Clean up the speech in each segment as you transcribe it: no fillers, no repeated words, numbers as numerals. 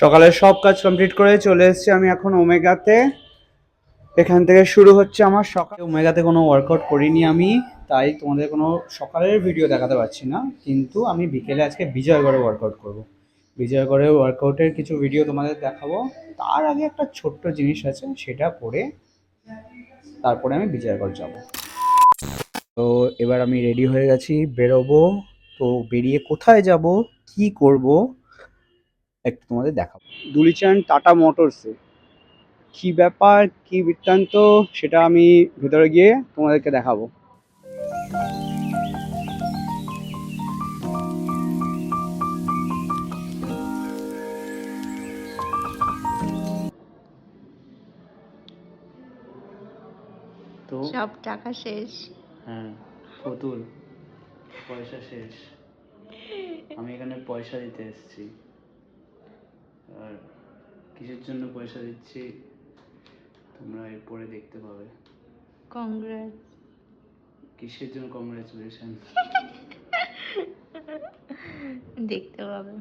সকালের সব কাজ কমপ্লিট করে চলে এসেছি আমি এখন ওমেগাতে। এখান থেকে শুরু হচ্ছে আমার সকাল। ওমেগাতে কোনো ওয়ার্কআউট করিনি আমি, তাই তোমাদের কোনো সকালের ভিডিও দেখাতে পারছি না, কিন্তু আমি বিকেলে আজকে বিজয়গড়ে ওয়ার্কআউট করব। বিজয়গড়ে ওয়ার্কআউটের কিছু ভিডিও তোমাদের দেখাবো। তার আগে একটা ছোট্ট জিনিস আছে, সেটা পরে তারপরে আমি বিজয়গড় যাব। তো এবার আমি রেডি হয়ে গেছি, বেরোবো। তো বেরিয়ে কোথায় যাব, কি করব, একটু তোমাদের দেখাবো। দুলিচান টাটা মোটরসে কি ব্যাপার, কি বৃত্তান্ত, সেটা আমি ভেতরে গিয়ে তোমাদেরকে দেখাবো। তো সব টাকা শেষ। হ্যাঁ, ফতুল, পয়সা শেষ। আমি এখানে পয়সা দিতে এসেছি, আর কিসের জন্য পয়সা দিচ্ছি তোমরা এরপরে দেখতে পাবে। কংগ্রেস। কিসের জন্য কংগ্রাচুলেশন দেখতে পাবে।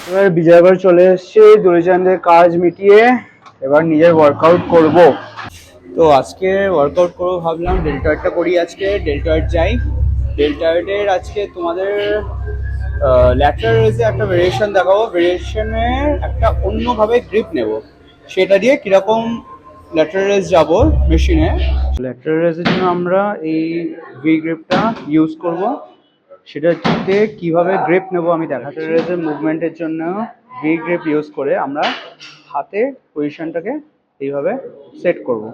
এবার বিজয়গড় চলে এসেছি দুলিচাঁদের কাজ মিটিয়ে। এবার নিজের ওয়ার্কআউট করব। তো আজকে ওয়ার্কআউট করবো ভাবলাম, ডেল্টয়েডটা করি আজকে। ডেল্টয়েড যাই। ডেল্টয়েডের আজকে তোমাদের ল্যাটারাল রেজে একটা ভেরিয়েশন দেখাবো। ভেরিয়েশনের একটা অন্যভাবে গ্রিপ নেব, সেটা দিয়ে কীরকম ল্যাটারাল রেজ যাবো মেশিনে। ল্যাটারাল রেজের জন্য আমরা এই ভি গ্রিপটা ইউজ করব। সেটাতে কিভাবে গ্রিপ নেব আমি দেখাচ্ছি। ল্যাটারাল রেজের মুভমেন্টের জন্য ভি গ্রিপ ইউজ করে আমরা হাতের পজিশনটাকে এইভাবে সেট করব,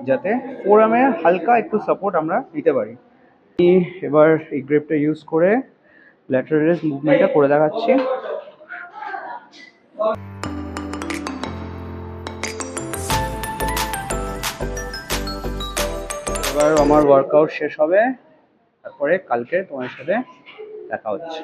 যাতে ফোরামে হালকা একটু সাপোর্ট আমরা নিতে পারি। এবার এই গ্রিপটা ইউজ করে ল্যাটারাল রেজ মুভমেন্টটা করে দেখাচ্ছি। এবার আমার ওয়ার্কআউট শেষ হবে, তারপরে কালকে তোমার সাথে দেখা হচ্ছে।